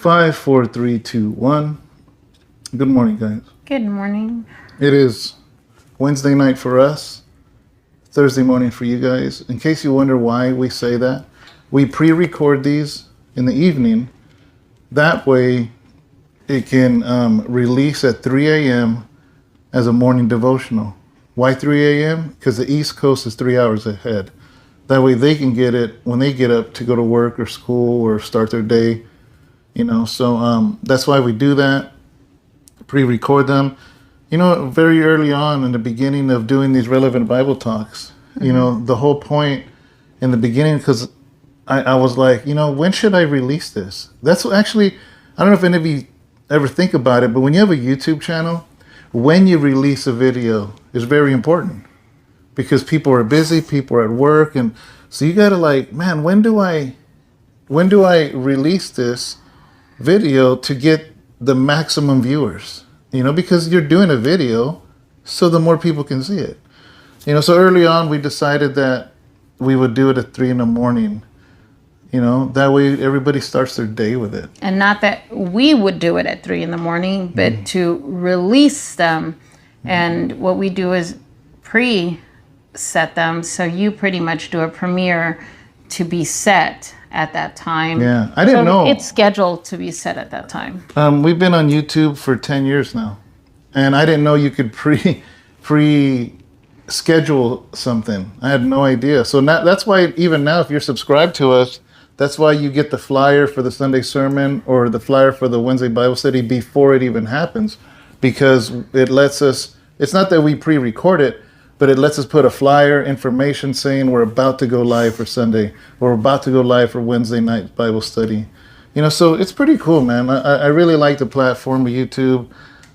5, 4, 3, 2, 1. Good morning, guys. Good morning. It is Wednesday night for us, Thursday morning for you guys. In case you wonder why we say that, we pre-record these in the evening. That way it can release at 3 a.m. as a morning devotional. Why 3 a.m.? Because the East Coast is 3 hours ahead. That way they can get it when they get up to go to work or school or start their day. You know, so that's why we do that. Pre-record them. You know, very early on in the beginning of doing these relevant Bible talks, you know, the whole point in the beginning, because I was like, you know, when should I release this? That's actually, I don't know if any of you ever think about it, but when you have a YouTube channel, when you release a video is very important because people are busy, people are at work. And so you got to like, man, when do I release this video to get the maximum viewers? You know, because you're doing a video, so the more people can see it. You know, so early on we decided that we would do it at 3 a.m. You know, that way everybody starts their day with it. And not that we would do it at 3 a.m, but to release them. And what we do is pre-set them. So you pretty much do a premiere to be set at that time. Yeah, I didn't know. It's scheduled to be set at that time. We've been on YouTube for 10 years now. And I didn't know you could pre-schedule something. I had no idea. So now, that's why even now, if you're subscribed to us, that's why you get the flyer for the Sunday sermon or the flyer for the Wednesday Bible study before it even happens. Because it lets us, it's not that we pre-record it, but it lets us put a flyer, information saying we're about to go live for Sunday, or we're about to go live for Wednesday night Bible study. You know, so it's pretty cool, man. I really like the platform of YouTube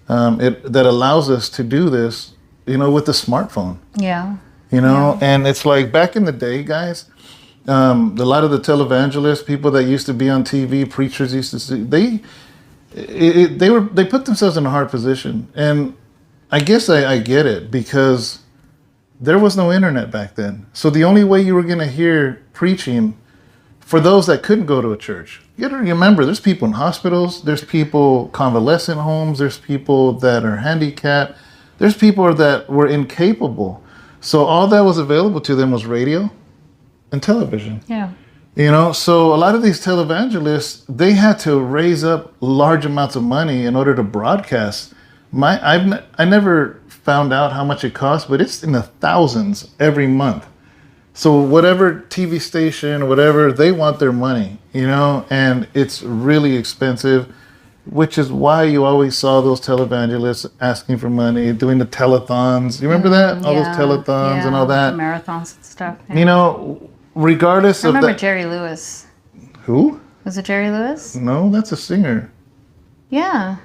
that allows us to do this, you know, with the smartphone. Yeah. You know, and it's like back in the day, guys, a lot of the televangelists, people that used to be on TV, preachers used to see, they put themselves in a hard position. And I guess I get it because there was no internet back then. So the only way you were going to hear preaching for those that couldn't go to a church, you got to remember there's people in hospitals, there's people convalescent homes, there's people that are handicapped, there's people that were incapable. So all that was available to them was radio and television. Yeah. You know, so a lot of these televangelists, they had to raise up large amounts of money in order to broadcast. I never found out how much it costs, but it's in the thousands every month. So whatever TV station, whatever, they want their money, you know, and it's really expensive, which is why you always saw those televangelists asking for money, doing the telethons. You remember that? All those telethons and all that. The marathons and stuff. Yeah. You know, regardless of that. I remember Jerry Lewis. Who? Was it Jerry Lewis? No, that's a singer. Yeah.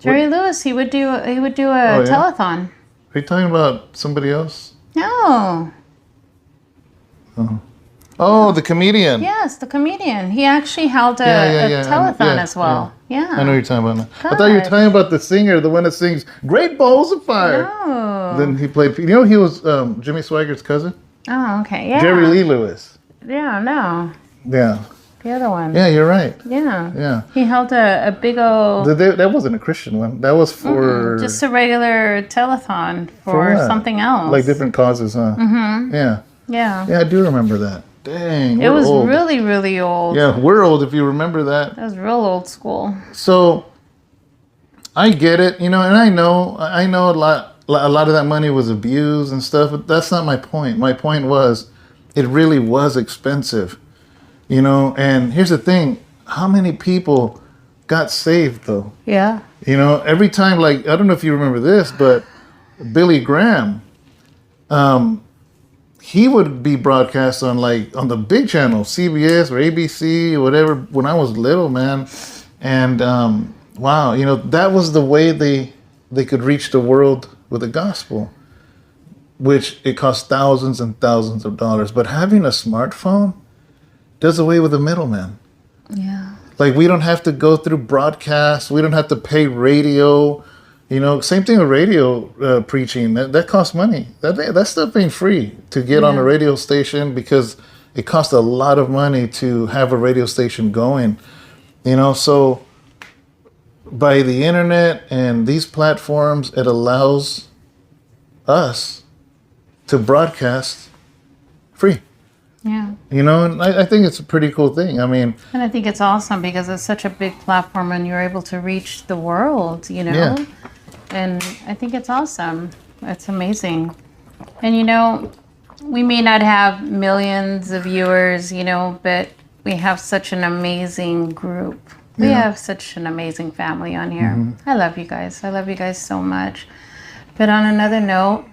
Jerry Lewis, he would do a telethon. Are you talking about somebody else? No. Oh, the comedian. Yes, the comedian. He actually held a telethon as well. Yeah. I know you're talking about that. I thought you were talking about the singer, the one that sings "Great Balls of Fire." No. Then he played. You know, he was Jimmy Swaggart cousin. Oh, okay. Yeah. Jerry Lee Lewis. Yeah. No. Yeah. The other one. Yeah, you're right. Yeah. Yeah. He held a big old... That wasn't a Christian one. That was for... just a regular telethon for something else. Like different causes, huh? Mm-hmm. Yeah. Yeah. Yeah, I do remember that. Dang, it was old. really, really old. Yeah, we're old if you remember that. That was real old school. So, I get it, you know, and I know a lot of that money was abused and stuff, but that's not my point. My point was, it really was expensive. You know, and here's the thing. How many people got saved, though? Yeah. You know, every time, like, I don't know if you remember this, but Billy Graham, he would be broadcast on the big channel, CBS or ABC or whatever, when I was little, man. And, wow, you know, that was the way they could reach the world with the gospel, which it cost thousands and thousands of dollars. But having a smartphone does away with the middleman. Yeah. Like, we don't have to go through broadcasts. We don't have to pay radio. You know, same thing with radio preaching. That costs money. That stuff ain't free to get on a radio station because it costs a lot of money to have a radio station going. So by the internet and these platforms, it allows us to broadcast free. Yeah. And I think it's a pretty cool thing. I mean, And I think it's awesome because it's such a big platform and you're able to reach the world, Yeah. And I think it's awesome. It's amazing. And we may not have millions of viewers, but we have such an amazing group. We Yeah. have such an amazing family on here. I love you guys. I love you guys so much. But on another note,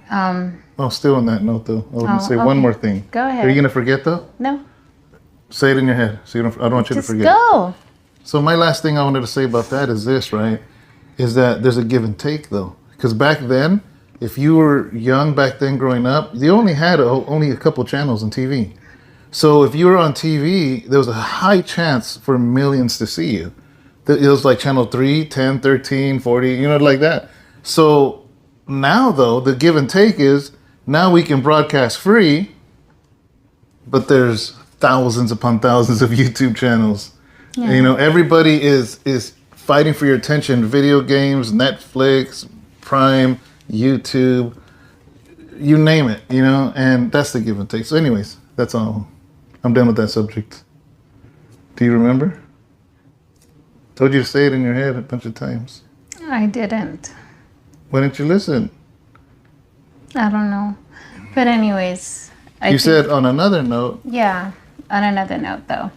still on that note, though, I want to say okay. one more thing. Go ahead. Are you going to forget, though? no, Say it in your head. So I don't want you just to forget. go. So my last thing I wanted to say about that is this, right? Is that there's a give and take, though. Because back then, if you were young back then growing up, you only had only a couple channels on TV. So if you were on TV, there was a high chance for millions to see you. It was like channel 3, 10, 13, 40, like that. So now, though, the give and take is now we can broadcast free, but there's thousands upon thousands of YouTube channels. Yeah. Everybody is fighting for your attention. Video games, Netflix, Prime, YouTube, you name it, and that's the give and take. So anyways, that's all. I'm done with that subject. Do you remember? Told you to say it in your head a bunch of times. I didn't. Why didn't you listen? I don't know. But anyways, You said on another note. Yeah, on another note though.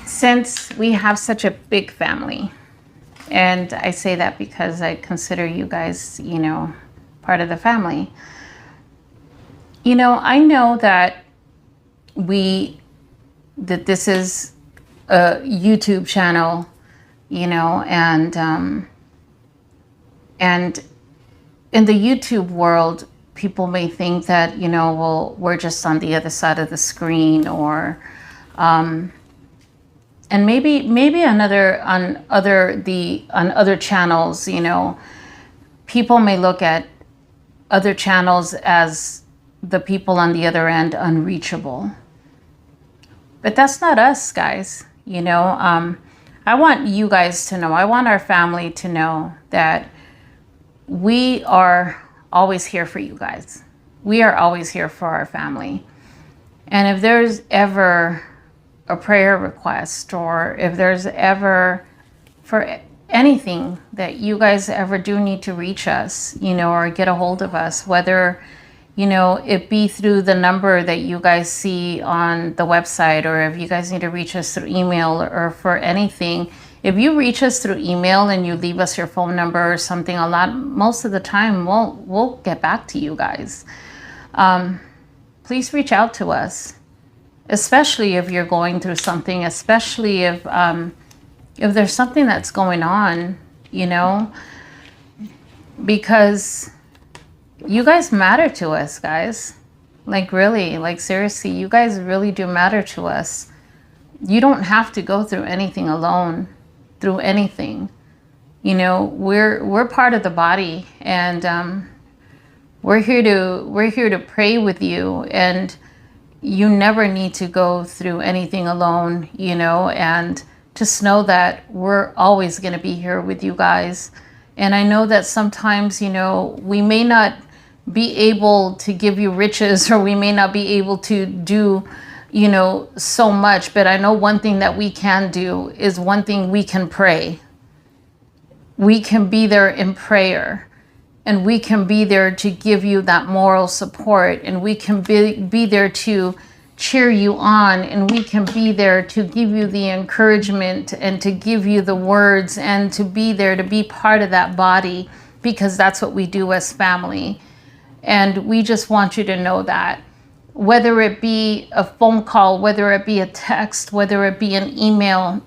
Since we have such a big family, and I say that because I consider you guys, part of the family. I know that this is a YouTube channel, and in the YouTube world, people may think that, we're just on the other side of the screen, or, and maybe on other channels, people may look at other channels as the people on the other end unreachable. But that's not us, guys. I want you guys to know, I want our family to know that we are always here for you guys. We are always here for our family. And if there's ever a prayer request, or if there's ever for anything that you guys ever do need to reach us, or get a hold of us, whether, it be through the number that you guys see on the website, or if you guys need to reach us through email or for anything. If you reach us through email and you leave us your phone number or something, most of the time we'll get back to you guys. Please reach out to us, especially if you're going through something, especially if there's something that's going on, because you guys matter to us, guys. Like really, like seriously, you guys really do matter to us. You don't have to go through anything alone. Through anything, we're part of the body, and we're here to pray with you, and you never need to go through anything alone, and just know that we're always going to be here with you guys. And I know that sometimes, we may not be able to give you riches, or we may not be able to do so much, but I know one thing that we can do is we can pray. We can be there in prayer, and we can be there to give you that moral support, and we can be there to cheer you on, and we can be there to give you the encouragement and to give you the words, and to be there to be part of that body, because that's what we do as family. And we just want you to know that. Whether it be a phone call, whether it be a text, whether it be an email.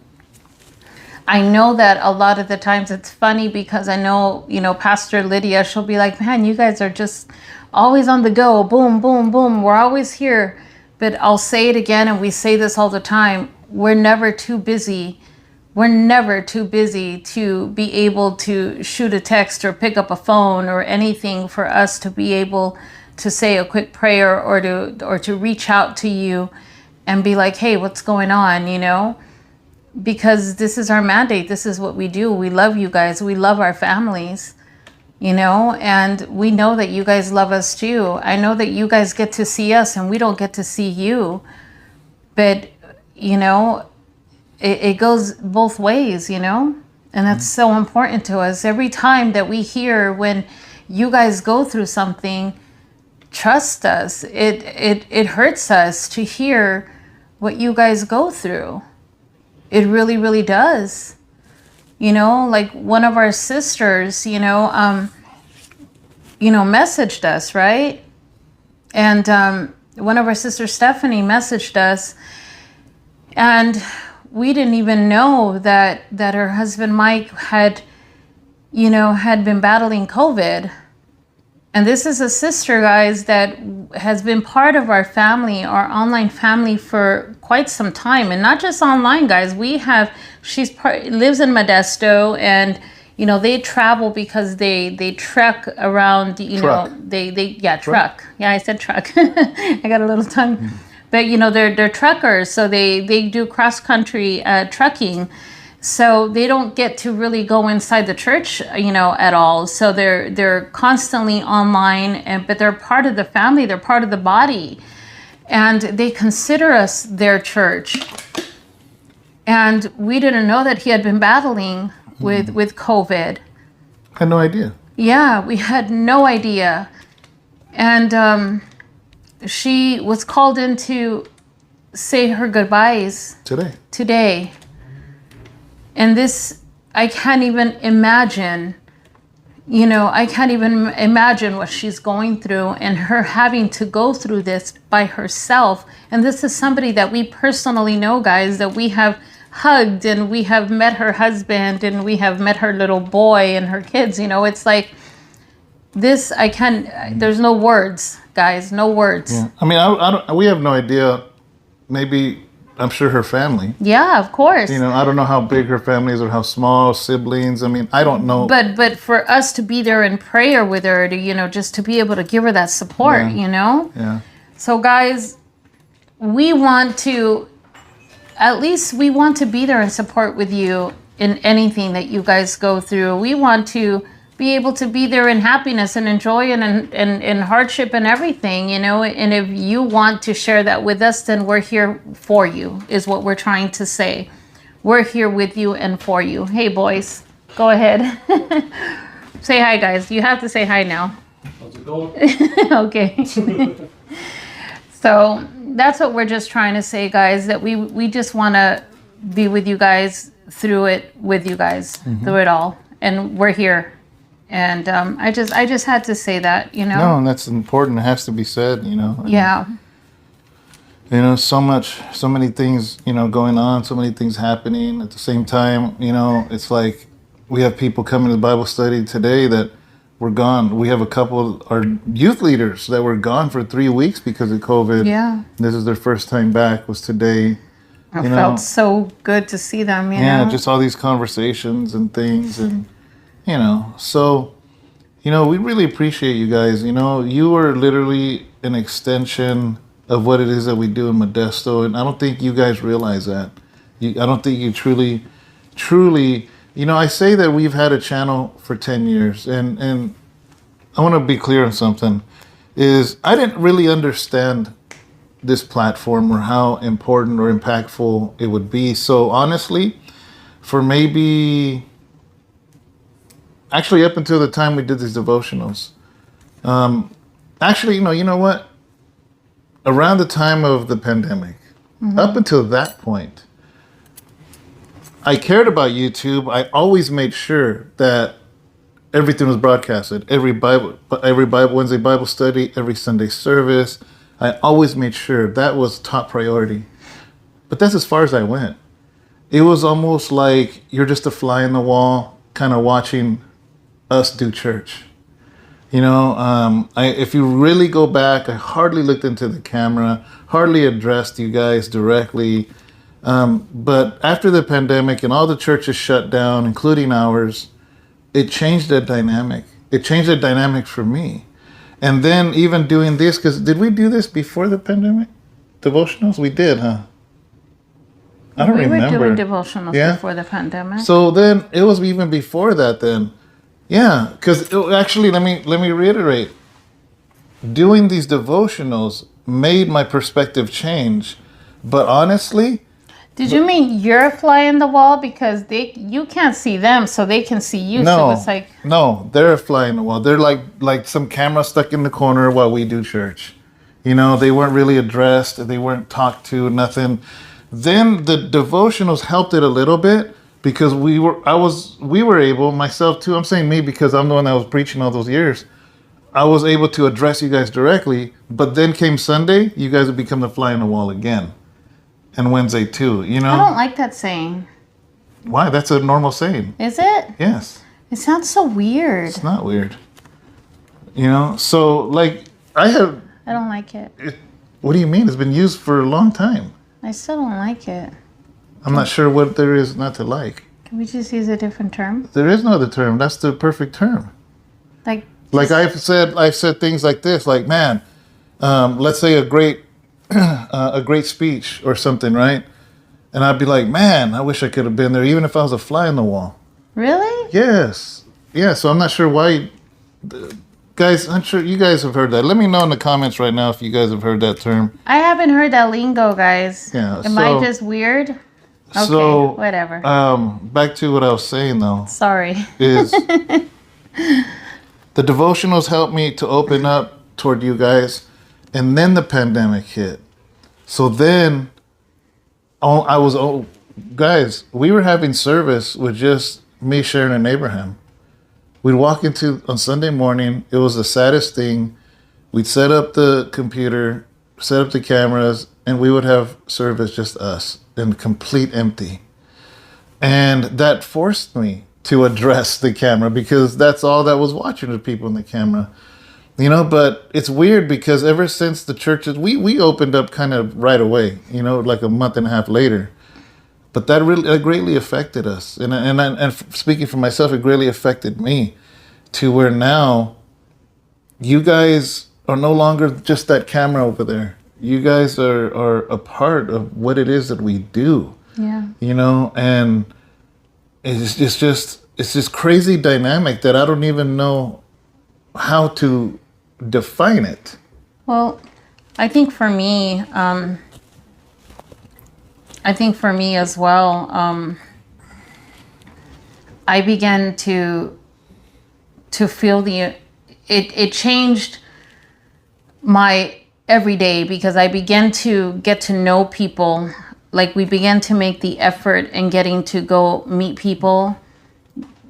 I know that a lot of the times it's funny because I know, Pastor Lydia, she'll be like, man, you guys are just always on the go. Boom, boom, boom. We're always here. But I'll say it again, and we say this all the time. We're never too busy. We're never too busy to be able to shoot a text or pick up a phone or anything for us to be able to say a quick prayer or to reach out to you and be like, hey, what's going on, you know? Because this is our mandate. This is what we do. We love you guys. We love our families, you know, and we know that you guys love us too. I know that you guys get to see us and we don't get to see you. But, you know, it goes both ways, you know, and that's so important to us. Every time that we hear when you guys go through something, trust us. It hurts us to hear what you guys go through. It really, really does. You know, like one of our sisters, messaged us, right? And one of our sisters, Stephanie, messaged us, and we didn't even know that her husband Mike had been battling COVID. And this is a sister, guys, that has been part of our family, our online family, for quite some time. And not just online, guys. She's lives in Modesto, and they travel because they trek around. Truck. Truck. Yeah, I said truck. I got a little tongue. But they're truckers, so they do cross country trucking. So they don't get to really go inside the church, at all. So they're constantly online, but they're part of the family. They're part of the body, and they consider us their church. And we didn't know that he had been battling with COVID. Had no idea. Yeah, we had no idea. And she was called in to say her goodbyes today. And this, I can't even imagine, what she's going through, and her having to go through this by herself. And this is somebody that we personally know, guys, that we have hugged, and we have met her husband, and we have met her little boy and her kids. It's like this, there's no words, guys, no words. Yeah. I mean, we have no idea. Maybe, I'm sure her family. Yeah, of course. I don't know how big her family is or how small, siblings. I mean, I don't know. But for us to be there in prayer with her, to, just to be able to give her that support, Yeah. So guys, we want to be there and support with you in anything that you guys go through. We want to be able to be there in happiness and in joy and in hardship and everything, and if you want to share that with us, then we're here for you, is what we're trying to say. We're here with you and for you. Hey boys, go ahead. Say hi, guys. You have to say hi now. How's it going? Okay. So that's what we're just trying to say, guys, that we just want to be with you guys through it, with you guys through it all, and we're here. And I just had to say that, No, and that's important. It has to be said, Yeah. So many things, going on, so many things happening at the same time. It's like we have people coming to the Bible study today that were gone. We have a couple of our youth leaders that were gone for 3 weeks because of COVID. Yeah. This is their first time back, was today. It felt so good to see them, Yeah, just all these conversations and things, and so, we really appreciate you guys. You are literally an extension of what it is that we do in Modesto, and I don't think you guys realize that. I don't think you truly, I say that we've had a channel for 10 years, and I want to be clear on something, is I didn't really understand this platform or how important or impactful it would be. So honestly, for maybe... Actually, up until the time we did these devotionals. You know what? Around the time of the pandemic, up until that point, I cared about YouTube. I always made sure that everything was broadcasted. Every Wednesday Bible study, every Sunday service. I always made sure that was top priority. But that's as far as I went. It was almost like you're just a fly in the wall, kind of watching us do church. If you really go back, I hardly looked into the camera, hardly addressed you guys directly. But after the pandemic and all the churches shut down, including ours, it changed the dynamic. It changed the dynamic for me. And then even doing this, because did we do this before the pandemic? devotionals? We did, huh? I don't remember. We were doing devotionals before the pandemic. So then it was even before that. Then, yeah, because actually, let me reiterate. Doing these devotionals made my perspective change, but honestly. Did you mean you're a fly in the wall because you can't see them, so they can see you? No, so it's like no, they're a fly in the wall. They're like some camera stuck in the corner while we do church. You know, they weren't really addressed. They weren't talked to. Nothing. Then the devotionals helped it a little bit because we were able, myself too. I'm saying me because I'm the one that was preaching all those years. I was able to address you guys directly, but then came Sunday, you guys would become the fly in the wall again. And Wednesday too, you know? I don't like that saying. Why? That's a normal saying. Is it? Yes. It sounds so weird. It's not weird. You know? So, like, I don't like it. What do you mean? It's been used for a long time. I still don't like it. I'm not sure what there is not to like. Can we just use a different term? There is no other term. That's the perfect term. Like I've said things like this, like, man, let's say a great speech or something, right? And I'd be like, man, I wish I could have been there, even if I was a fly in the wall. Really? Yes. Yeah, so I'm not sure why. Guys, I'm sure you guys have heard that. Let me know in the comments right now if you guys have heard that term. I haven't heard that lingo, guys. Yeah. Am I just weird? Okay, so, whatever. Back to what I was saying, though. Sorry. Is the devotionals helped me to open up toward you guys, and then the pandemic hit. So then, guys, we were having service with just me, Sharon, and Abraham. We'd walk on Sunday morning. It was the saddest thing. We'd set up the computer, set up the cameras, and we would have service just us and complete empty. And that forced me to address the camera because that's all that was watching, the people in the camera. You know, but it's weird because ever since the churches, we opened up kind of right away, you know, like a month and a half later. But that really greatly affected us. And speaking for myself, it greatly affected me to where now you guys are no longer just that camera over there. You guys are a part of what it is that we do. Yeah. You know, and it's this crazy dynamic that I don't even know how to define it. Well, I think for me as well, I began to feel it changed my everyday because I began to get to know people. Like we began to make the effort in getting to go meet people.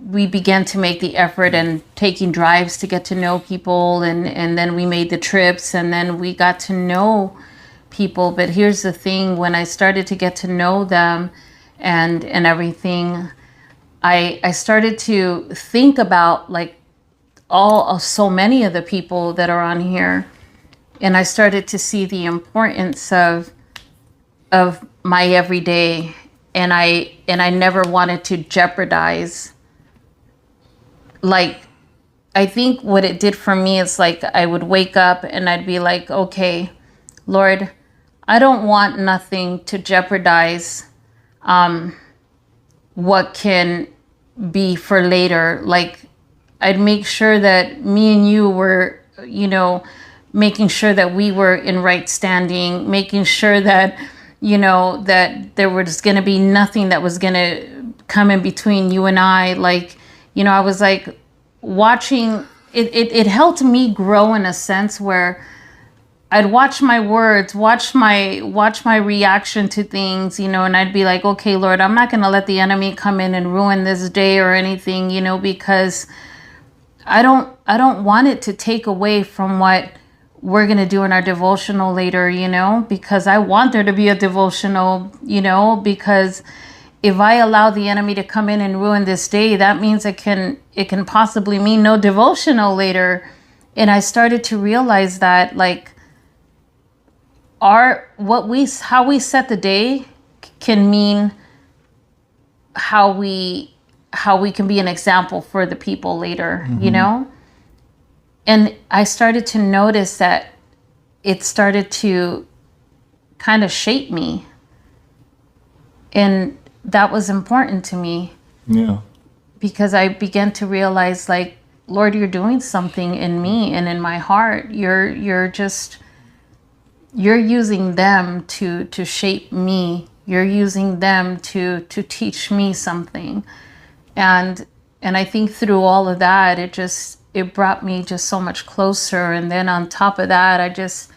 We began to make the effort and taking drives to get to know people. And then we made the trips and then we got to know people. But here's the thing, when I started to get to know them and everything, I started to think about like so many of the people that are on here. And I started to see the importance of my everyday, and I never wanted to jeopardize. Like, I think what it did for me is like I would wake up and I'd be like, okay, Lord, I don't want nothing to jeopardize what can be for later. Like, I'd make sure that me and you were, you know, making sure that we were in right standing, making sure that, you know, that there was going to be nothing that was going to come in between you and I. Like, you know, I was like watching, it helped me grow in a sense where I'd watch my words, watch my reaction to things, you know, and I'd be like, okay, Lord, I'm not going to let the enemy come in and ruin this day or anything, you know, because I don't want it to take away from what we're going to do in our devotional later, you know, because I want there to be a devotional, you know, because if I allow the enemy to come in and ruin this day, that means it can possibly mean no devotional later. And I started to realize that like how we set the day can mean how we can be an example for the people later, you know? And I started to notice that it started to kind of shape me. And that was important to me. Yeah. Because I began to realize, like, Lord, you're doing something in me and in my heart. You're using them to shape me. You're using them to teach me something. And I think through all of that, it brought me just so much closer. And then on top of that, I just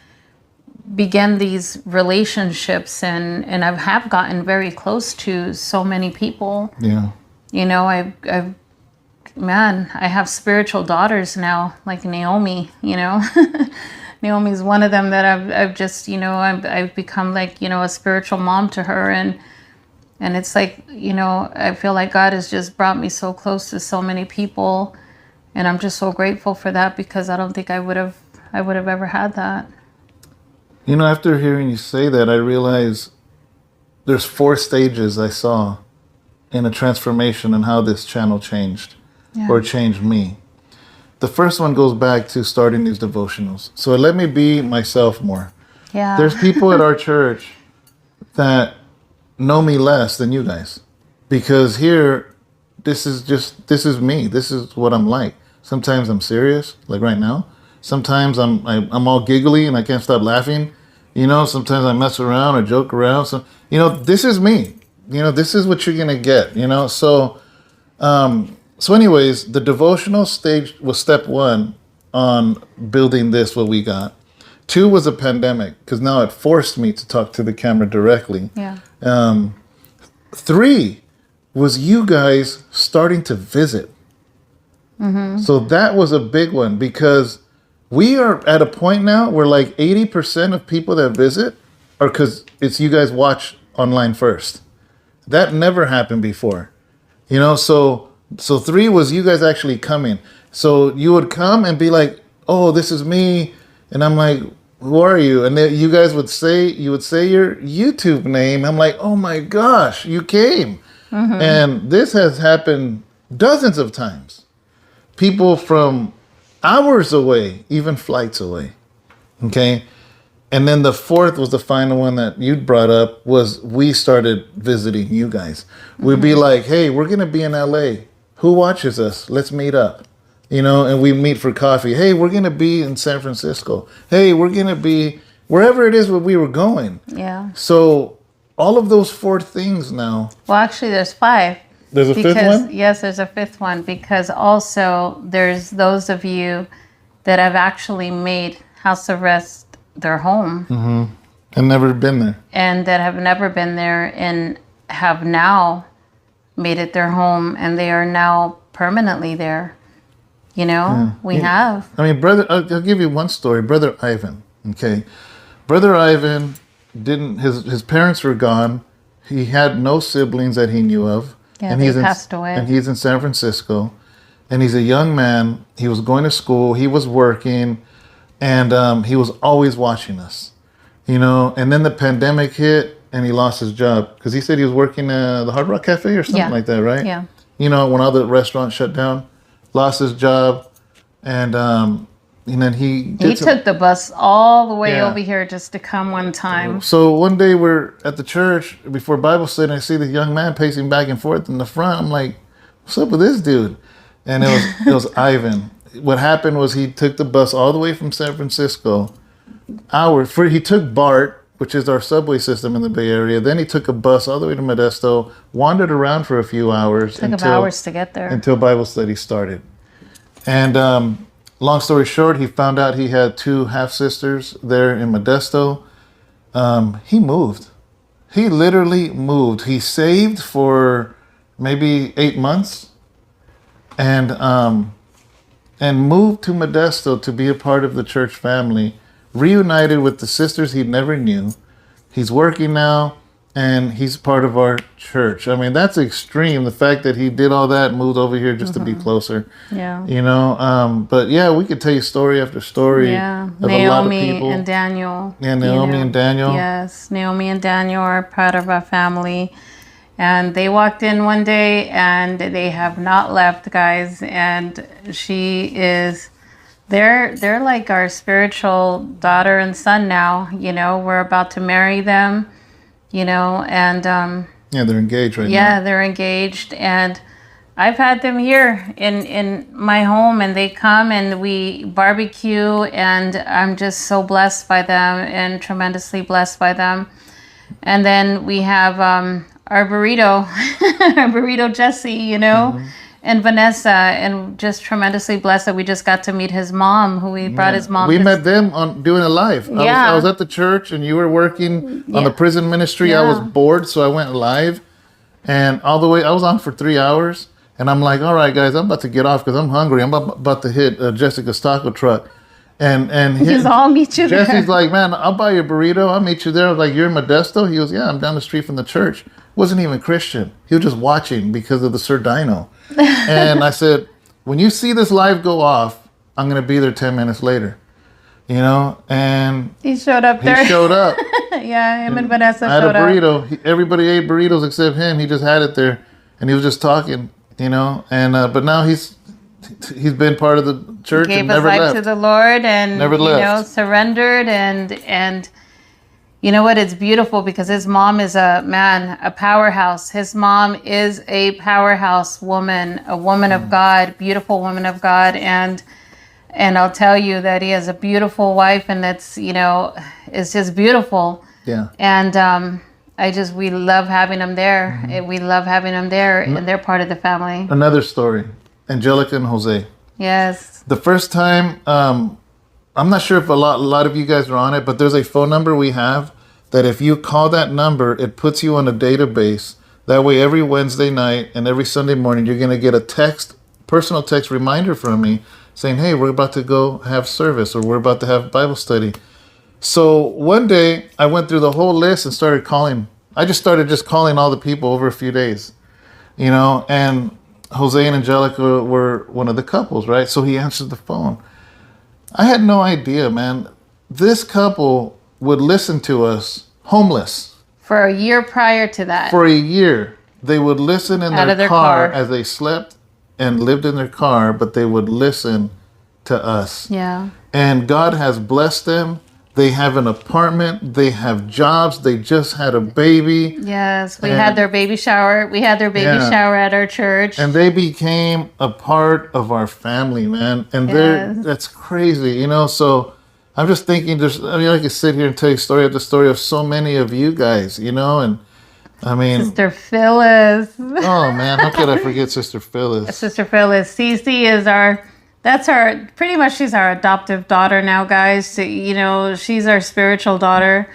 began these relationships, and I have gotten very close to so many people. Yeah. You know, I have spiritual daughters now, like Naomi, you know. Naomi's one of them that I've just, you know, I've become like, you know, a spiritual mom to her. And it's like, you know, I feel like God has just brought me so close to so many people. And I'm just so grateful for that, because I don't think I would have ever had that. You know, after hearing you say that, I realize there's 4 stages I saw in a transformation and how this channel changed or changed me. The first one goes back to starting these devotionals. So it let me be myself more. Yeah. There's people at our church that know me less than you guys, because here, this is me. This is what I'm like. Sometimes I'm serious, like right now. Sometimes I'm all giggly and I can't stop laughing. You know, sometimes I mess around or joke around. So, you know, this is me. You know, this is what you're going to get, you know. So anyways, the devotional stage was step 1 on building this, what we got. 2 was a pandemic, because now it forced me to talk to the camera directly. Yeah. 3 was you guys starting to visit. Mm-hmm. So that was a big one, because we are at a point now where like 80% of people that visit are because it's you guys watch online first. That never happened before. You know, so 3 was you guys actually coming. So you would come and be like, oh, this is me. And I'm like, who are you? And then you guys would say your YouTube name. I'm like, oh my gosh, you came. Mm-hmm. And this has happened dozens of times. People from hours away, even flights away. Okay. And then the 4th was the final one that you'd brought up, was we started visiting you guys. We'd be like, hey, we're going to be in LA. Who watches us? Let's meet up. You know, and we meet for coffee. Hey, we're going to be in San Francisco. Hey, we're going to be wherever it is where we were going. Yeah. So all of those 4 things now. Well, actually, there's 5. There's a 5th one? Yes, there's a 5th one, because also there's those of you that have actually made House of Rest their home. Mm-hmm. And never been there. And that have never been there and have now made it their home, and they are now permanently there. You know, we have. I mean, I'll give you one story. Brother Ivan, okay? Brother Ivan his parents were gone. He had no siblings that he knew of. Yeah, they passed away. And he's in San Francisco. And he's a young man. He was going to school. He was working. And he was always watching us, you know. And then the pandemic hit, and he lost his job, because he said he was working at the Hard Rock Cafe or something like that, right? Yeah. You know, when all the restaurants shut down, lost his job, and then he took the bus all the way over here just to come one time. So one day we're at the church before Bible study, and I see this young man pacing back and forth in the front. I'm like, what's up with this dude? And it was Ivan. What happened was he took the bus all the way from San Francisco. He took BART, which is our subway system in the Bay Area. Then he took a bus all the way to Modesto, wandered around for a few hours. Took him hours to get there. Until Bible study started. And long story short, he found out he had 2 half-sisters there in Modesto. He moved. He literally moved. He saved for maybe 8 months. And moved to Modesto to be a part of the church family, reunited with the sisters he never knew. He's working now, and he's part of our church. I mean, that's extreme, the fact that he did all that, moved over here just to be closer. Yeah. You know, but yeah, we could tell you story after story of Naomi a lot of people. And Daniel. Yeah, Naomi and Daniel. Yes, Naomi and Daniel are part of our family. And they walked in one day, and they have not left, guys. And she is They're like our spiritual daughter and son now. You know, we're about to marry them. You know, and Yeah, they're engaged right now. yeah, they're engaged, and I've had them here in my home, and they come and we barbecue, and I'm just so blessed by them and tremendously blessed by them. And then we have our burrito, our burrito Jesse, you know, and Vanessa, and just tremendously blessed that we just got to meet his mom, who we brought his mom. We met them on doing a live. Yeah. I was at the church and you were working on the prison ministry. I Yeah. was bored, so I went live. And all the way, I was on for 3 hours. And I'm like, all right, guys, I'm about to get off because I'm hungry. I'm about to hit Jessica's taco truck. And He's all meet you there. Jesse's like, man, I'll buy you a burrito. I'll meet you there. I was like, you're in Modesto? He goes, yeah, I'm down the street from the church. Wasn't even Christian. He was just watching because of the Sir Dyno. And I said, when you see this live go off, I'm going to be there 10 minutes later. You know, and He showed up there. he showed up. Yeah, him and Vanessa I had showed a up. burrito. Everybody ate burritos except him. He just had it there, and he was just talking, you know. And but now he's been part of the church Gave and his never life left. to the Lord, and Never you left. know, surrendered, and you know what? It's beautiful because his mom is a powerhouse. His mom is a powerhouse woman, a woman of God, beautiful woman of God, and I'll tell you that he has a beautiful wife, and that's, you know, it's just beautiful. Yeah. And we love having them there. We love having them there, and they're part of the family. Another story, Angelica and Jose. Yes. The first time, I'm not sure if a lot of you guys are on it, but there's a phone number we have that if you call that number, it puts you on a database. That way, every Wednesday night and every Sunday morning, you're going to get a personal text reminder from me saying, hey, we're about to go have service, or we're about to have Bible study. So one day, I went through the whole list and started calling. I just started calling all the people over a few days, you know, and Jose and Angelica were one of the couples, right? So he answered the phone. I had no idea, man. This couple would listen to us homeless. For a year prior to that. For a year. They would listen in Out of their their car car. as they slept and lived in their car, but they would listen to us. Yeah. And God has blessed them. They have an apartment. They have jobs. They just had a baby. Yes, we And- had their baby shower. We had their baby Yeah. shower at our church. And they became a part of our family, man. And Yes. that's crazy, you know. So I'm just thinking, I could sit here and tell you story after story of so many of you guys, you know. And I mean, Sister Phyllis. oh man, how could I forget Sister Phyllis? Sister Phyllis. Cece is pretty much she's our adoptive daughter now, guys. So, you know, she's our spiritual daughter.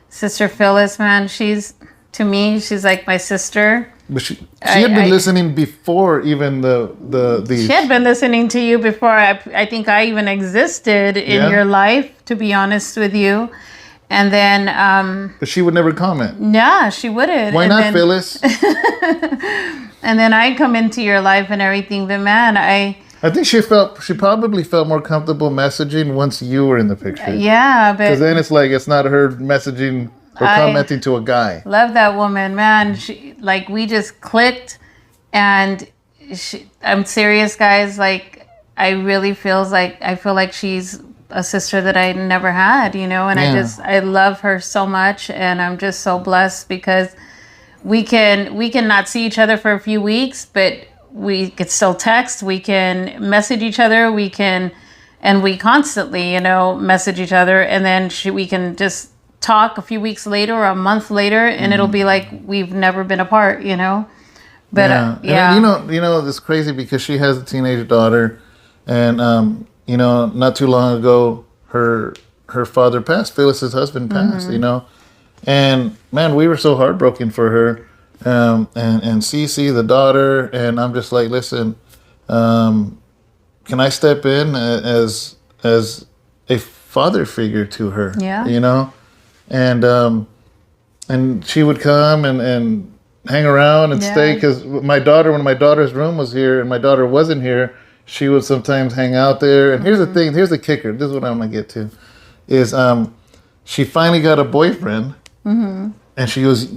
Sister Phyllis, man, to me, she's like my sister. But she had been listening before even the She had been listening to you before I think I even existed in Yeah. your life, to be honest with you. And then, but she would never comment. yeah, she wouldn't. Why And not, then- Phyllis? And then I come into your life and everything, but man, I think she probably felt more comfortable messaging once you were in the picture. yeah, Because but then it's like it's not her messaging or commenting to a guy. love that woman, man. She, like, we just clicked, and I'm serious, guys. Like, I feel like she's a sister that I never had, you know, and Yeah. I love her so much, and I'm just so blessed because we can not see each other for a few weeks, but we could still text, we can message each other, we constantly, you know, message each other, and then we can just talk a few weeks later or a month later, and it'll be like we've never been apart, you know. But yeah. And you know, it's crazy because she has a teenage daughter, and you know, not too long ago, her father passed. Phyllis's husband passed. You know, and man, we were so heartbroken for her. And Cece, the daughter, and I'm just like, listen, can I step in as a father figure to her? Yeah. You know, and she would come and hang around and stay, because when my daughter's room was here and my daughter wasn't here, she would sometimes hang out there. And here's the thing, here's the kicker. This is what I'm gonna get to, is she finally got a boyfriend, and she goes,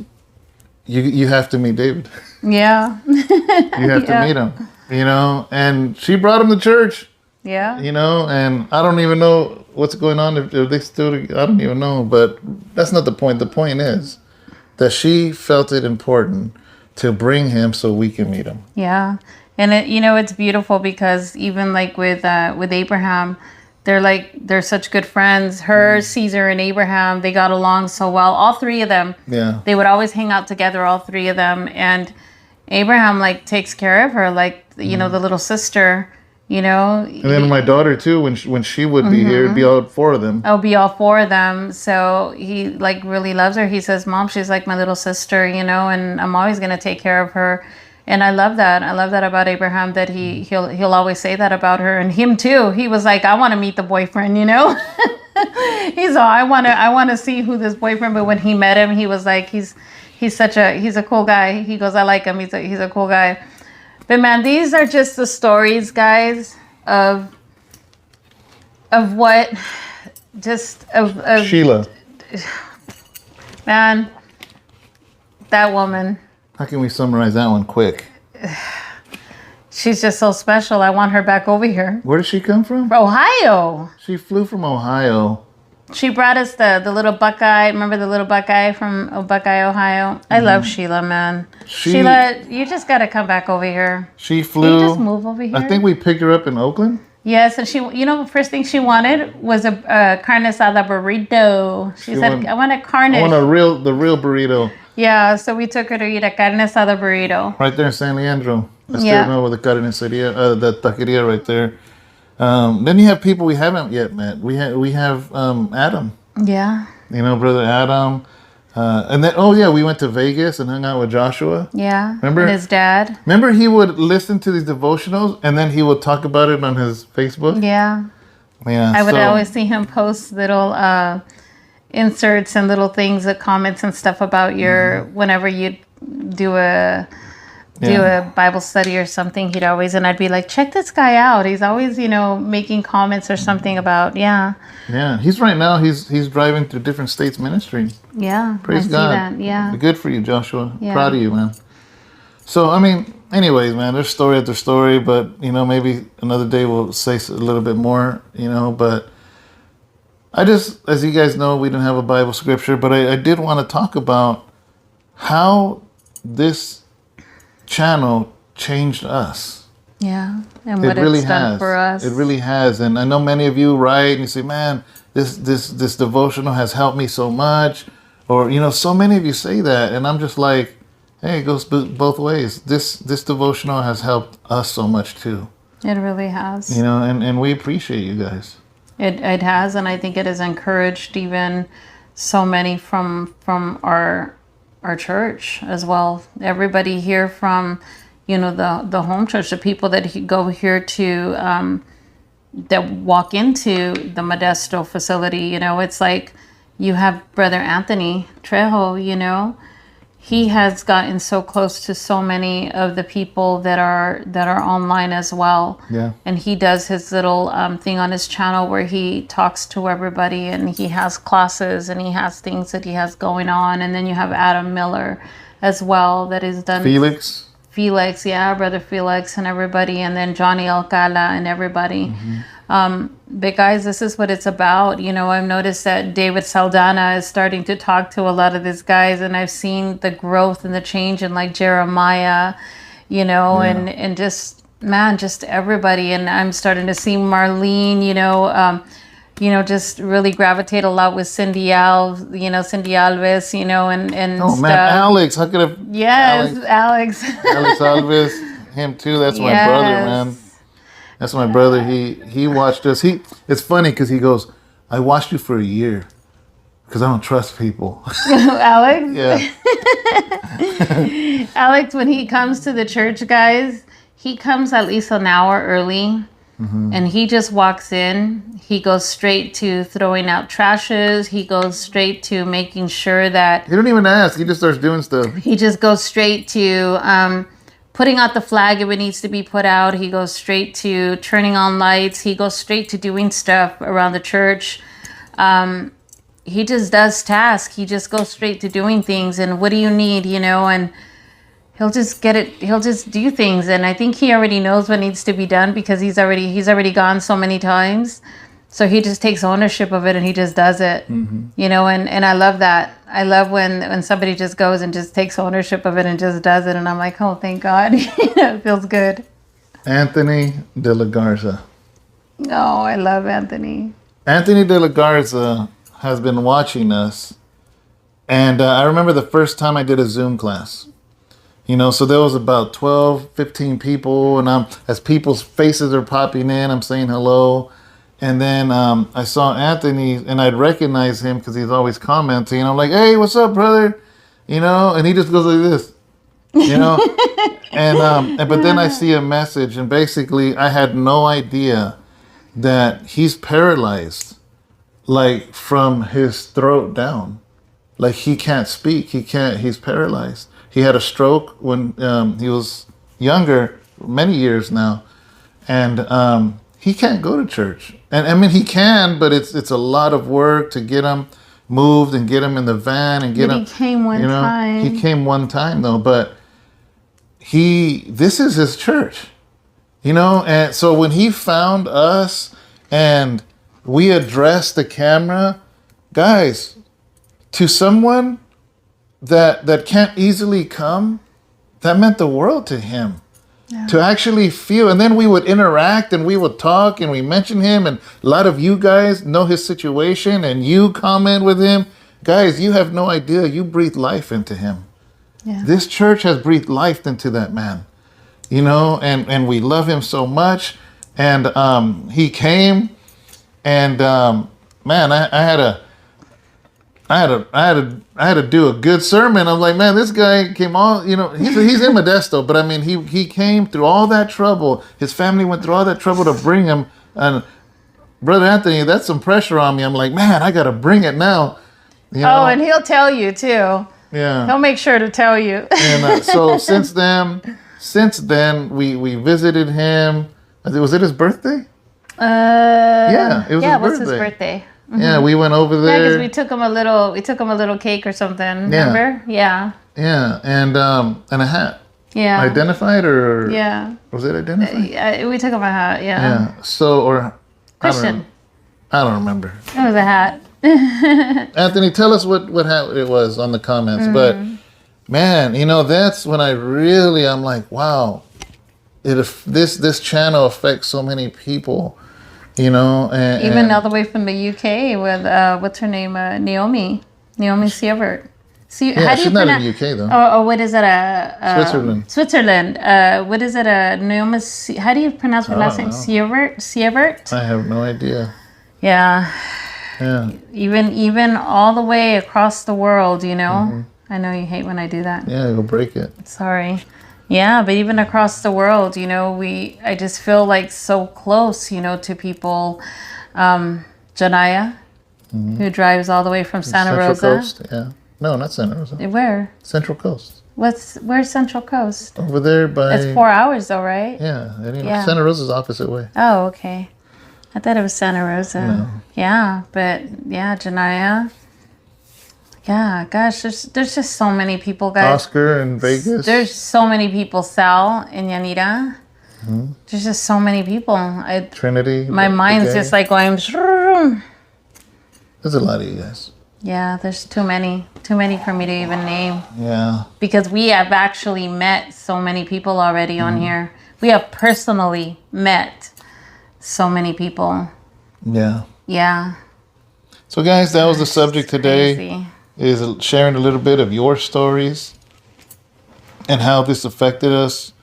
you have to meet David. Yeah. You have to meet him, you know. And she brought him to church, Yeah. You know, and I don't even know what's going on if they still. I don't even know, but that's not the point. The point is that she felt it important to bring him so we can meet him. Yeah. And it's beautiful because even like with Abraham, they're such good friends. Her, Caesar, and Abraham, they got along so well. All three of them. Yeah. They would always hang out together, all three of them. And Abraham like takes care of her, like the little sister. And then my daughter too, when she would be here, it'd be all four of them. I'll be all four of them. So he like really loves her. He says, "Mom, she's like my little sister, and I'm always gonna take care of her." And I love that. I love that about Abraham, that he'll always say that about her, and him too. He was like, "I want to meet the boyfriend," He's all, I want to see who this boyfriend. But when he met him, he was like, he's a cool guy. He goes, "I like him. He's a cool guy." But man, these are just the stories, guys, of what of Sheila. Man, that woman. How can we summarize that one quick? She's just so special. I want her back over here. Where did she come from? Ohio. She flew from Ohio. She brought us the little Buckeye. Remember the little Buckeye from Buckeye, Ohio? I love Sheila, man. Sheila, you just got to come back over here. She flew. Can you just move over here? I think we picked her up in Oakland. Yes, and she, the first thing she wanted was a carne asada burrito. She said, "I want a carne." I want the real burrito. Yeah, so we took her to eat a carne asada burrito. Right there in San Leandro. I still know where the carniceria, the taqueria right there. Then you have people we haven't yet met. We have Adam. Yeah. Brother Adam. And then, we went to Vegas and hung out with Joshua. Yeah. Remember? And his dad. Remember he would listen to these devotionals and then he would talk about it on his Facebook? Yeah. Yeah. I would always see him post little inserts and little things, comments and stuff about your, whenever you do a Bible study or something, and I'd be like, check this guy out. He's always, making comments or something about, Yeah, he's right now, he's driving to different states ministry. Yeah, Praise God. See that. Yeah. Good for you, Joshua. Yeah. Proud of you, man. So, anyways, man, there's story after story, but, maybe another day we'll say a little bit more, but I just, as you guys know, we didn't have a Bible scripture, but I did want to talk about how this channel changed us. Yeah, and what it's done for us. It really has. And I know many of you write and you say, man, this devotional has helped me so much. Or, so many of you say that. And I'm just like, hey, it goes both ways. This devotional has helped us so much too. It really has. And we appreciate you guys. It has, and I think it has encouraged even so many from our church as well. Everybody here from, the home church, the people that go here to, that walk into the Modesto facility, it's like you have Brother Anthony Trejo, he has gotten so close to so many of the people that are online as well. Yeah. And he does his little thing on his channel where he talks to everybody, and he has classes and he has things that he has going on. And then you have Adam Miller as well that is done. Felix, yeah, Brother Felix and everybody, and then Johnny Alcala and everybody. But guys, this is what it's about. I've noticed that David Saldana is starting to talk to a lot of these guys, and I've seen the growth and the change in like Jeremiah, and just, man, just everybody. And I'm starting to see Marlene, just really gravitate a lot with Cindy Alves, and oh stuff. man, Alex, how could have? Yes, Alex. Alex Alves, him too. That's my brother, man. That's my brother. He watched us. It's funny because he goes, I watched you for a year because I don't trust people. Alex? Yeah. Alex, when he comes to the church, guys, he comes at least an hour early. And he just walks in. He goes straight to throwing out trashes. He goes straight to making sure that... He don't even ask. He just starts doing stuff. He just goes straight to putting out the flag if it needs to be put out. He goes straight to turning on lights. He goes straight to doing stuff around the church. He just does tasks. He just goes straight to doing things. And what do you need, And he'll just get it. He'll just do things, and I think he already knows what needs to be done because he's already gone so many times. So he just takes ownership of it and he just does it, you know, and I love that. I love when somebody just goes and just takes ownership of it and just does it. And I'm like, oh, thank God. It feels good. Anthony de la Garza. Oh, I love Anthony. Anthony de la Garza has been watching us. And I remember the first time I did a Zoom class. You know, so there was about 12, 15 people. And as people's faces are popping in, I'm saying hello. And then I saw Anthony, and I'd recognize him because he's always commenting. I'm like, hey, what's up, brother? You know, and he just goes like this, you know. But then I see a message, and basically I had no idea that he's paralyzed, like from his throat down. Like he can't speak. He's paralyzed. He had a stroke when he was younger, many years now. And he can't go to church. And I mean, he can, but it's a lot of work to get him moved and get him in the van and get him. He came one time. He came one time though, but this is his church, you know. And so when he found us and we addressed the camera, guys, to someone that can't easily come, that meant the world to him. Yeah. To actually feel, and then we would interact and we would talk and we mention him, and a lot of you guys know his situation and you comment with him. Guys, you have no idea. You breathe life into him. Yeah. This church has breathed life into that man, you know, and we love him so much. And he came, and man, I had to do a good sermon. I'm like, man, this guy came all, you know, he's in Modesto, but I mean, he came through all that trouble. His family went through all that trouble to bring him. And Brother Anthony, that's some pressure on me. I'm like, man, I got to bring it now. You know? Oh, and he'll tell you too. Yeah. He'll make sure to tell you. And so since then, we visited him. Was it his birthday? Yeah, it was his birthday. Yeah, it was his birthday. Mm-hmm. Yeah, we went over there. Yeah, because we took him a little cake or something. Remember? Yeah. Yeah, and a hat. Yeah. Identified or? Yeah. Was it identified? Yeah, we took him a hat. Yeah. Yeah. So or Christian. I don't remember. It was a hat. Anthony, tell us what hat it was on the comments. Mm-hmm. But man, you know, that's when I'm like, wow, this channel affects so many people. You know, even all the way from the UK with what's her name, Naomi Sievert. See, yeah, she's not in the UK though. Or what is it? Switzerland. Switzerland. What is it? Naomi. How do you pronounce her last name? Sievert. I have no idea. Yeah. Yeah. Even all the way across the world, you know. Mm-hmm. I know you hate when I do that. Yeah, you'll break it. Sorry. Yeah, but even across the world, you know, I just feel like so close, you know, to people. Janaya, who drives all the way from Santa Rosa. Central Coast, yeah. No, not Santa Rosa. Where? Central Coast. Where's Central Coast? Over there by... It's 4 hours though, right? Yeah. Yeah. Santa Rosa's opposite way. Oh, okay. I thought it was Santa Rosa. No. Yeah, but yeah, Janaya. Yeah, gosh, there's just so many people, guys. Oscar in Vegas. There's so many people. Sal in Yanira. Mm-hmm. There's just so many people. Trinity. My mind's just like going. There's a lot of you guys. Yeah, there's too many for me to even name. Yeah. Because we have actually met so many people already on here. We have personally met so many people. Yeah. Yeah. So guys, that was the subject today. Crazy. Is sharing a little bit of your stories and how this affected us.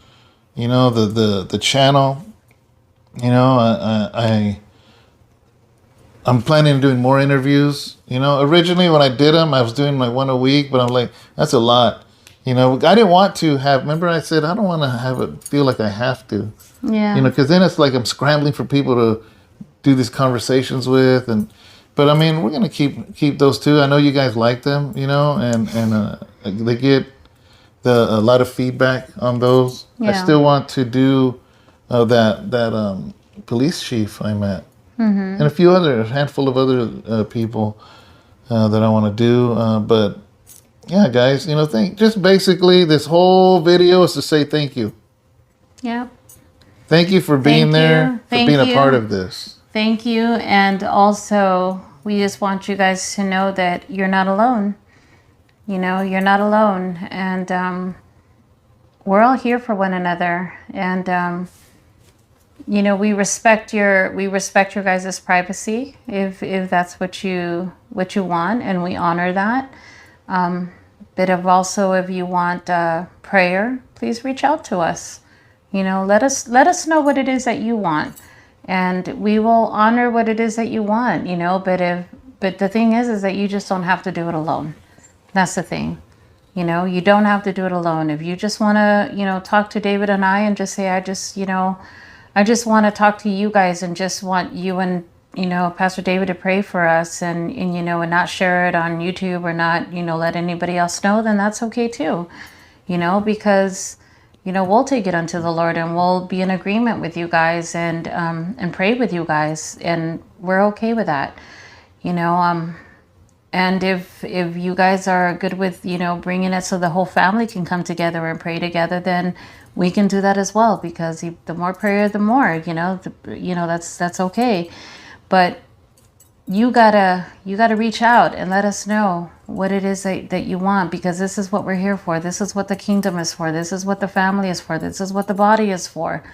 You know, the channel. You know, I'm planning on doing more interviews. You know, originally when I did them, I was doing like one a week, but I'm like, that's a lot. You know, I didn't want to have. Remember, I said I don't want to have it feel like I have to. Yeah. You know, because then it's like I'm scrambling for people to do these conversations with and. But I mean, we're gonna keep those two. I know you guys like them, you know, and they get a lot of feedback on those. Yeah. I still want to do that police chief I met, and a handful of other people that I want to do. But Yeah, guys, just basically this whole video is to say thank you. Yeah. Thank you for being there, for Thank being a part you. of this. Thank you. And also, we just want you guys to know that you're not alone. You're not alone. And we're all here for one another. And, we respect your guys' privacy if that's what you want, and we honor that. But if you want prayer, please reach out to us. Let us know what it is that you want, and we will honor what it is that you want. But the thing is that you just don't have to do it alone. That's the thing. You don't have to do it alone. If you just want to, talk to David and I and just say, I just want to talk to you guys and just want you and Pastor David to pray for us and not share it on YouTube or not let anybody else know, then that's okay too. Because we'll take it unto the Lord and we'll be in agreement with you guys and pray with you guys, and we're okay with that. And if you guys are good with bringing it so the whole family can come together and pray together, then we can do that as well, because the more prayer, the more that's okay. But you gotta reach out and let us know what it is that you want, because this is what we're here for. This is what the kingdom is for. This is what the family is for. This is what the body is for.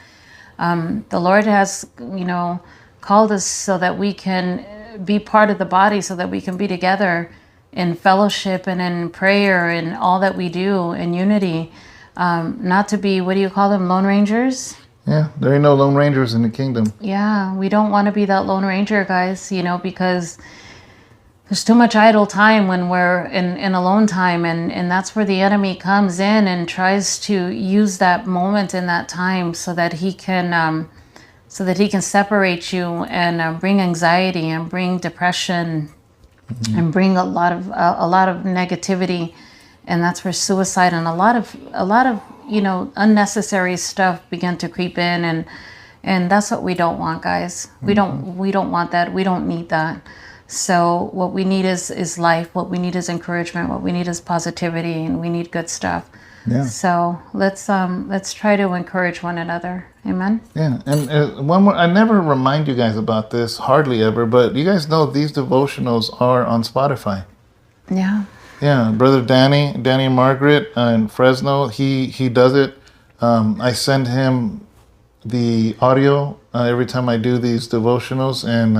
The Lord has called us so that we can be part of the body, so that we can be together in fellowship and in prayer and all that we do in unity. Not to be, what do you call them, Lone Rangers? Yeah, there ain't no Lone Rangers in the kingdom. Yeah, we don't want to be that Lone Ranger, guys, because there's too much idle time when we're in alone time, and that's where the enemy comes in and tries to use that moment in that time so that he can separate you and bring anxiety and bring depression and bring a lot of negativity. And that's where suicide and a lot of unnecessary stuff begin to creep in, and that's what we don't want, guys. We don't want that. We don't need that. So what we need is life. What we need is encouragement. What we need is positivity, and we need good stuff. Yeah. So let's try to encourage one another. Amen. Yeah, and one more. I never remind you guys about this, hardly ever, but you guys know these devotionals are on Spotify. Yeah. Yeah, Brother Danny and Margaret in Fresno, he does it. I send him the audio every time I do these devotionals, and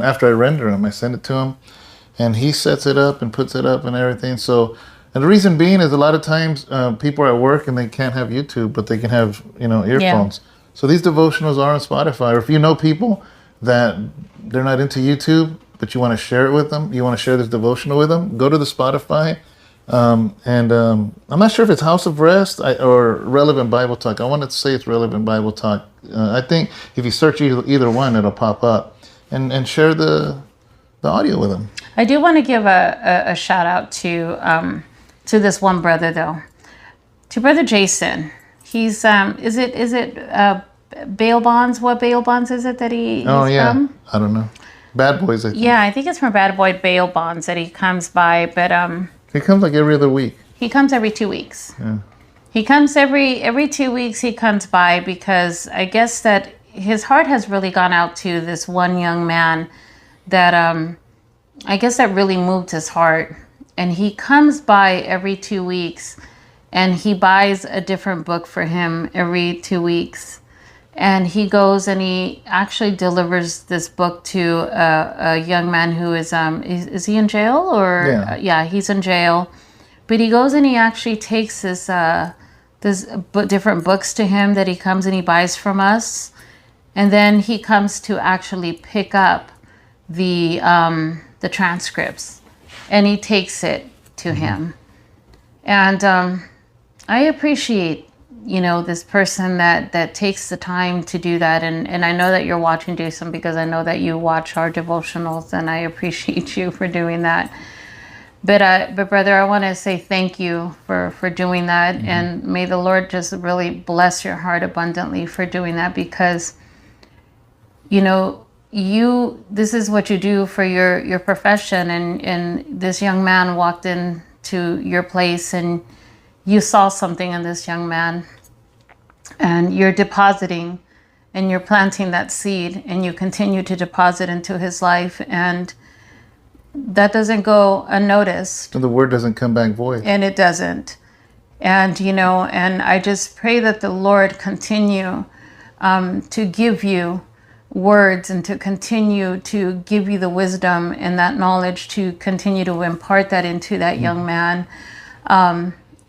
after I render them, I send it to him, and he sets it up and puts it up and everything. So, and the reason being is a lot of times people are at work and they can't have YouTube, but they can have earphones. Yeah. So these devotionals are on Spotify. Or if you know people that they're not into YouTube, but you want to share it with them, you want to share this devotional with them, go to the Spotify. And I'm not sure if it's House of Rest or Relevant Bible Talk. I wanted to say it's Relevant Bible Talk. I think if you search either one, it'll pop up. And share the audio with them. I do want to give a shout out to this one brother, though. To Brother Jason. He's, is it bail bonds? What bail bonds is it that he's from? I don't know. Bad Boys, I think. Yeah, I think it's from Bad Boy Bail Bonds that he comes by, but he comes like every other week. He comes every 2 weeks. Yeah. He comes every 2 weeks. He comes by because I guess that his heart has really gone out to this one young man that I guess that really moved his heart, and he comes by every 2 weeks, and he buys a different book for him every 2 weeks. And he goes and he actually delivers this book to a young man who is he in jail or yeah, he's in jail, but he goes and he actually takes this different books to him that he comes and he buys from us, and then he comes to actually pick up the transcripts and he takes it to him, and I appreciate this person that takes the time to do that. And I know that you're watching, Jason, because I know that you watch our devotionals, and I appreciate you for doing that. But brother, I want to say thank you for doing that. Mm-hmm. And may the Lord just really bless your heart abundantly for doing that, because, this is what you do for your profession. And this young man walked in to your place and you saw something in this young man and you're depositing and you're planting that seed and you continue to deposit into his life, and that doesn't go unnoticed. So the word doesn't come back void. And it doesn't. And, and I just pray that the Lord continue to give you words and to continue to give you the wisdom and that knowledge to continue to impart that into that young man.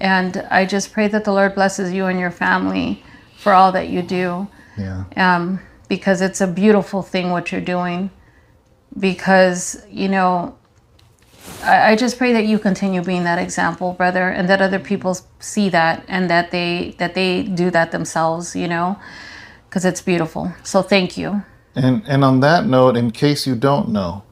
And I just pray that the Lord blesses you and your family for all that you do. Yeah. Because it's a beautiful thing what you're doing. Because, I just pray that you continue being that example, brother, and that other people see that and that they do that themselves, because it's beautiful. So thank you. And on that note, in case you don't know,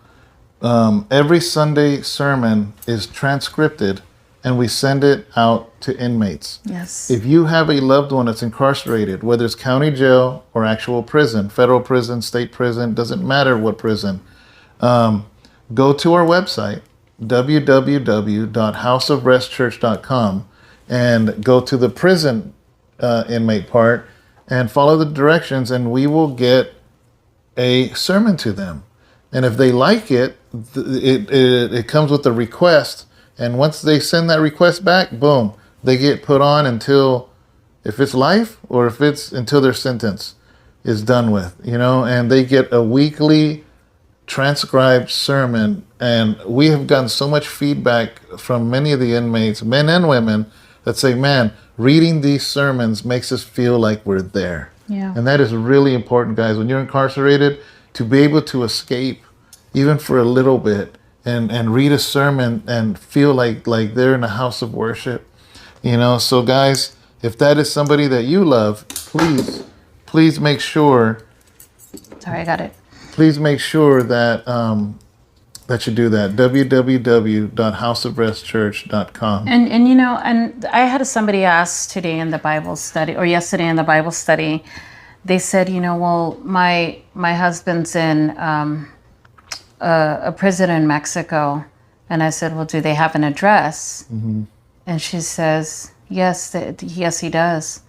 every Sunday sermon is transcripted and we send it out to inmates. Yes. If you have a loved one that's incarcerated, whether it's county jail or actual prison, federal prison, state prison, doesn't matter what prison, go to our website, www.houseofrestchurch.com, and go to the prison inmate part and follow the directions, and we will get a sermon to them. And if they like it, it comes with a request. And once they send that request back, boom, they get put on until, if it's life or if it's until their sentence is done with, and they get a weekly transcribed sermon. And we have gotten so much feedback from many of the inmates, men and women, that say, man, reading these sermons makes us feel like we're there. Yeah. And that is really important, guys. When you're incarcerated, to be able to escape, even for a little bit, and read a sermon and feel like they're in a house of worship. So guys, if that is somebody that you love, please make sure. Sorry, I got it. Please make sure that that you do that. www.houseofrestchurch.com. And and I had somebody ask today in the Bible study, or yesterday in the Bible study, they said, well, my husband's in a prison in Mexico. And I said, well, do they have an address? Mm-hmm. And she says, yes, he does.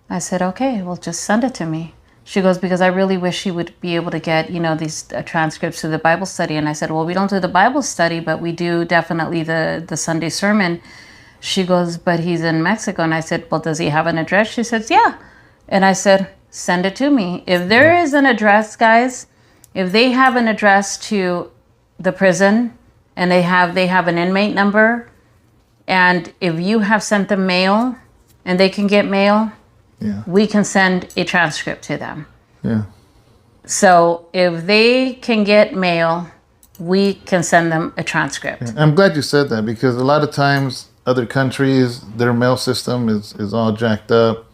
I said, okay, well, just send it to me. She goes, because I really wish she would be able to get, these transcripts to the Bible study. And I said, well, we don't do the Bible study, but we do definitely the Sunday sermon. She goes, but he's in Mexico. And I said, well, does he have an address? She says, yeah. And I said, send it to me. If there is an address, guys, if they have an address to the prison and they have an inmate number, and if you have sent them mail and they can get mail, we can send a transcript to them. Yeah. So if they can get mail, we can send them a transcript. Yeah. I'm glad you said that, because a lot of times other countries, their mail system is all jacked up.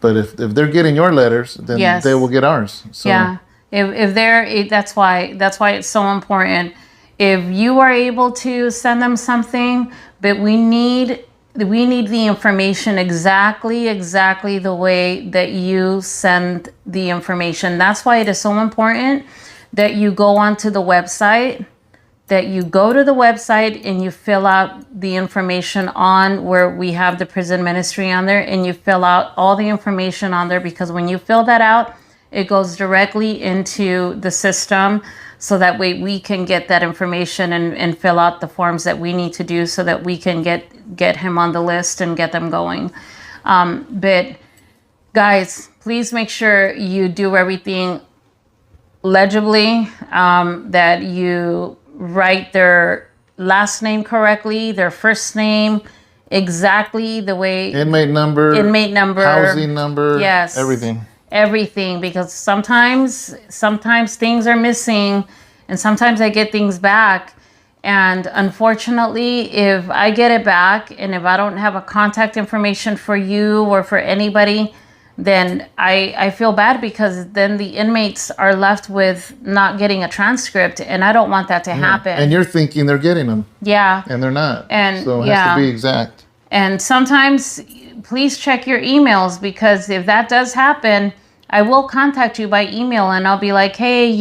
But if they're getting your letters, then they will get ours. So. Yeah. If they're, that's why it's so important. If you are able to send them something, but we need the information exactly the way that you send the information. That's why it is so important that you go onto the website, that you go to the website and you fill out the information on where we have the prison ministry on there, and you fill out all the information on there, because when you fill that out, it goes directly into the system, so that way we can get that information and fill out the forms that we need to do so that we can get him on the list and get them going. But guys, please make sure you do everything legibly, that you write their last name correctly, their first name exactly the way. Inmate number, housing number, yes, everything, because sometimes things are missing, and sometimes I get things back, and unfortunately, if I get it back and if I don't have a contact information for you or for anybody, then I feel bad, because then the inmates are left with not getting a transcript, and I don't want that to happen. And you're thinking they're getting them. Yeah. And they're not. And so it has to be exact. And sometimes please check your emails, because if that does happen, I will contact you by email, and I'll be like, hey,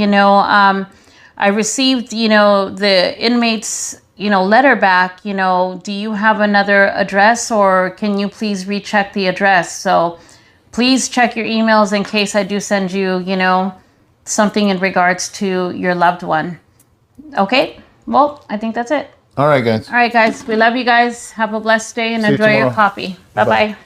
I received, the inmates, letter back, do you have another address, or can you please recheck the address? So please check your emails in case I do send you, something in regards to your loved one. Okay? Well, I think that's it. All right, guys. All right, guys. We love you guys. Have a blessed day and See you enjoy your tomorrow. coffee. Bye. Bye-bye.